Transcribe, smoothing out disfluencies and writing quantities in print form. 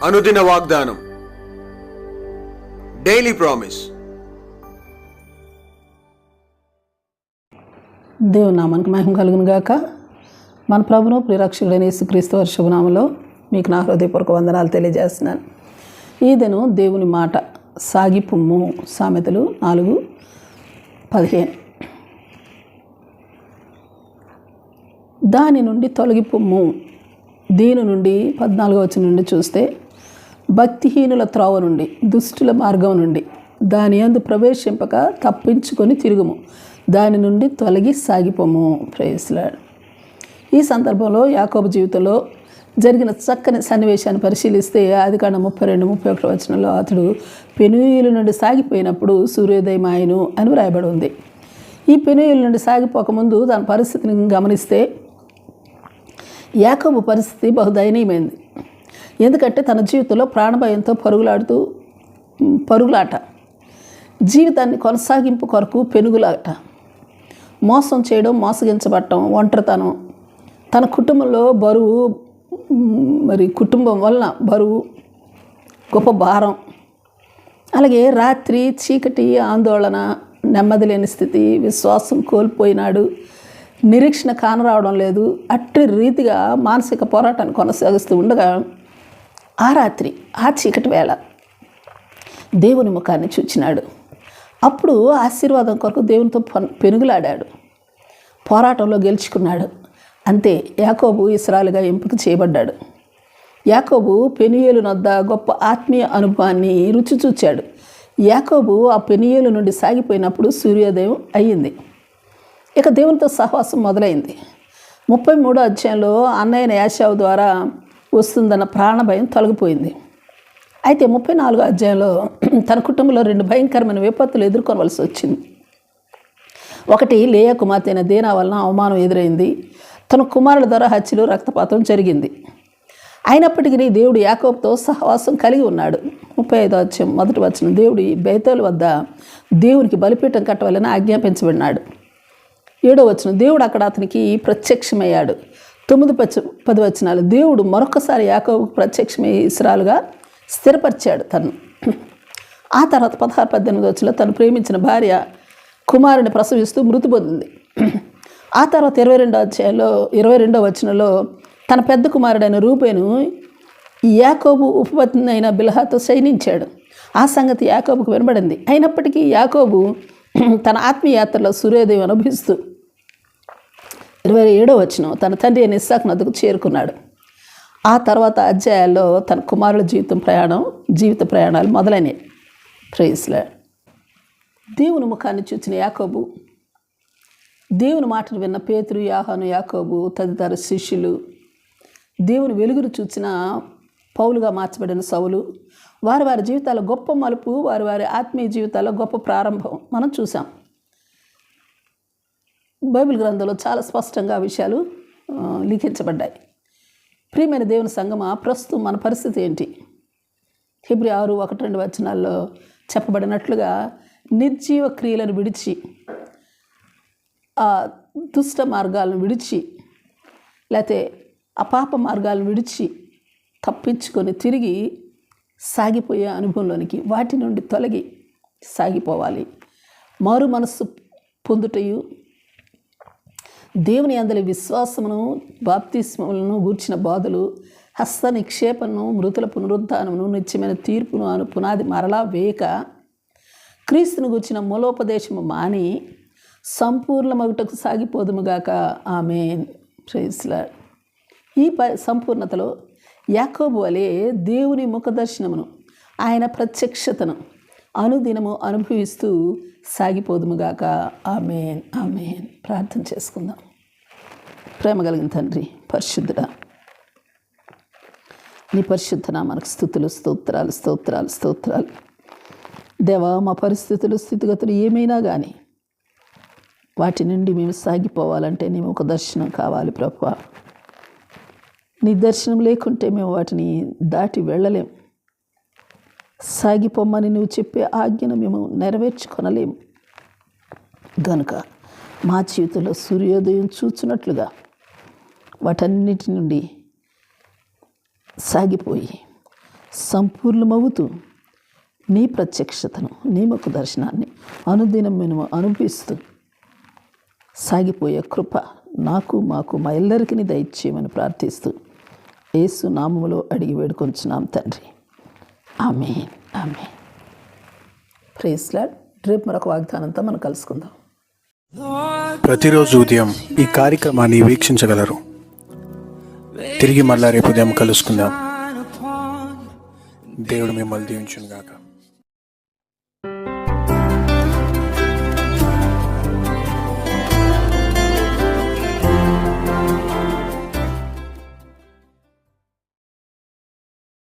అనుదిన వాగ్దానం, daily promise. దేవుని నామానికి మహిమ కలుగును గాక. మన ప్రభును ప్రియరక్షకుడైన యేసుక్రీస్తు వారి శుభనామంలో మీకు నా హృదయపూర్వక వందనాలు తెలియజేస్తున్నాను. ఈ దినం దేవుని మాట సాగిపుమ్ము, సామెతలు 4:15. దాని నుండి తొలగిపుమ్ము. దీని నుండి 14వ వచనం నుండి చూస్తే, భక్తిహీనుల త్రోవ నుండి, దుష్టుల మార్గం నుండి దాని యందు ప్రవేశింపక తప్పించుకొని తిరుగుము, దాని నుండి తొలగి సాగిపోము. Praise lord. ఈ సందర్భంలో యాకోబు జీవితంలో జరిగిన చక్కని సన్నివేశాన్ని పరిశీలిస్తే ఆదికాండం 32-31 వచనంలో అతడు పెనూయేలు నుండి సాగిపోయినప్పుడు సూర్యోదయం ఆయను అని వ్రాయబడి ఉంది. ఈ పెనూయేలు నుండి సాగిపోకముందు తన పరిస్థితిని గమనిస్తే యాకోబు పరిస్థితి బహుదయనీయమైంది. ఎందుకంటే తన జీవితంలో ప్రాణభయంతో పరుగులాట, జీవితాన్ని కొనసాగింపు కొరకు పెనుగులాట, మోసం చేయడం, మోసగించబడటం, ఒంటరితనం, తన కుటుంబంలో బరువు, కుటుంబం వలన బరువు, గొప్ప భారం, అలాగే రాత్రి చీకటి, ఆందోళన, నెమ్మది లేని స్థితి, విశ్వాసం కోల్పోయినాడు, నిరీక్షణ కానరావడం లేదు. అట్టి రీతిగా మానసిక పోరాటాన్ని కొనసాగిస్తూ ఉండగా ఆ రాత్రి, ఆ చీకటి వేళ దేవుని ముఖాన్ని చూచినాడు. అప్పుడు ఆశీర్వాదం కొరకు దేవునితో పెనుగులాడాడు, పోరాటంలో గెలుచుకున్నాడు. అంతే, యాకోబు ఇశ్రాయేలుగా ఎంపిక చేయబడ్డాడు. యాకోబు పెనూయేలు వద్ద గొప్ప ఆత్మీయ అనుభవాన్ని రుచి చూచాడు. యాకోబు ఆ పెనూయేలు నుండి సాగిపోయినప్పుడు సూర్యోదయం అయ్యింది. ఇక దేవునితో సహవాసం మొదలైంది. 33వ అధ్యాయంలో అన్నయ్య యాశావు ద్వారా వస్తుందన్న ప్రాణభయం తొలగిపోయింది. అయితే 34వ అధ్యాయంలో తన కుటుంబంలో 2 భయంకరమైన విపత్తులు ఎదుర్కొనవలసి వచ్చింది. ఒకటి, లేయా కుమార్తె అయిన దీనా వలన అవమానం ఎదురైంది. తన కుమారుల ద్వారా హత్యలు, రక్తపాతం జరిగింది. అయినప్పటికీ దేవుడు యాకోబుతో సహవాసం కలిగి ఉన్నాడు. 35వ అధ్యాయం 1వ వచనం, దేవుడు బేతేలు వద్ద దేవునికి బలిపీఠం కట్టవాలని ఆజ్ఞాపించబడినాడు. 7వ వచనం, దేవుడు అక్కడ అతనికి ప్రత్యక్షమయ్యాడు. 9-10 వచనాలు, దేవుడు మరొకసారి యాకోబుకు ప్రత్యక్షమై ఇశ్రాయేలుగా స్థిరపరిచాడు తను. ఆ తర్వాత 16-18 వచనంలో తను ప్రేమించిన భార్య కుమారుని ప్రసవిస్తూ మృతి పొందింది. ఆ తర్వాత 22వ అధ్యాయంలో 22వ వచనంలో తన పెద్ద కుమారుడైన రూబేను యాకోబు ఉపపత్ని అయిన బిల్హాతో శయనించాడు. ఆ సంగతి యాకోబుకు వినబడింది. అయినప్పటికీ యాకోబు తన ఆత్మీయయాత్రలో సూర్యోదయం అనుభవిస్తూ 27వ వచనం తన తండ్రి అయిన ఇస్సాకు నద్దకు చేరుకున్నాడు. ఆ తర్వాత అధ్యాయాల్లో తన కుమారుల జీవిత ప్రయాణాలు మొదలైనవి. Praise Lord. దేవుని ముఖాన్ని చూచిన యాకోబు, దేవుని మాటలు విన్న పేతురు, యోహాను, యాకోబు తదితర శిష్యులు, దేవుని వెలుగును చూచిన పౌలుగా మార్చబడిన సౌలు, వారి జీవితాల గొప్ప మలుపు, వారి ఆత్మీయ జీవితాల్లో గొప్ప ప్రారంభం మనం చూసాం. బైబిల్ గ్రంథంలో చాలా స్పష్టంగా విషయాలు లిఖించబడ్డాయి. ప్రియమైన దేవుని సంగమా, ప్రస్తుతం మన పరిస్థితి ఏంటి? హెబ్రీ 6:1-2 వచనాల్లో చెప్పబడినట్లుగా నిర్జీవ క్రియలను విడిచి, ఆ దుష్ట మార్గాలను విడిచి, లేకపోతే అపాప మార్గాలను విడిచి తప్పించుకొని తిరిగి సాగిపోయే అనుభవంలోనికి, వాటి నుండి తొలగి సాగిపోవాలి. మారు మనస్సు పొందుటయు, దేవుని అందరి విశ్వాసమును, బాప్తిస్మములను గూర్చిన బోధలు, హస్త నిక్షేపణను, మృతుల పునరుద్ధానమును, నిత్యమైన తీర్పును పునాది మరలా వేయక, క్రీస్తును గూర్చిన మూలోపదేశము మాని సంపూర్ణమగుటకు సాగిపోదుముగాక. ఆమేన్. Praise lord. ఈ సంపూర్ణతలో యాకోబు వలె దేవుని ముఖదర్శనమును, ఆయన ప్రత్యక్షతను అనుదినము అనుభవిస్తూ సాగిపోదుముగాక. ఆమేన్, ఆమేన్. ప్రార్థన చేసుకుందాం. ప్రేమ కలిగిన తండ్రి, పరిశుద్ధుడా, నీ పరిశుద్ధ నామమునకు స్తుతులు, స్తోత్రాలు, స్తోత్రాలు, స్తోత్రాలు. దేవా, మా పరిస్థితులు, స్థితిగతులు ఏమైనా కానీ వాటి నుండి మేము సాగిపోవాలంటే నీ ముఖ దర్శనం కావాలి ప్రభువా. నీ దర్శనం లేకుంటే మేము వాటిని దాటి వెళ్ళలేం. సాగిపోమ్మని నువ్వు చెప్పే ఆజ్ఞను మేము నెరవేర్చుకొనలేము. గనుక మా జీవితంలో సూర్యోదయం చూచున్నట్లుగా వాటన్నిటి నుండి సాగిపోయి సంపూర్ణమవుతూ నీ ప్రత్యక్షతను, నీ ముఖ దర్శనాన్ని అనుదినం మేము అనిపిస్తూ సాగిపోయే కృప నాకు, మాకు, మా ఎల్లరికీ దయచేయమని ప్రార్థిస్తూ యేసు నామములో అడిగి వేడుకొంచున్నాం తండ్రి. Amen, amen. Praise lord. రేపు మరొక వాగ్దానంతో మనం కలుసుకుందాం. ప్రతిరోజు ఉదయం ఈ కార్యక్రమాన్ని వీక్షించగలరు. తిరిగి మళ్ళా రేపు ఉదయం కలుసుకుందాం. దేవుడు మిమ్మల్ని దీవించును గాక.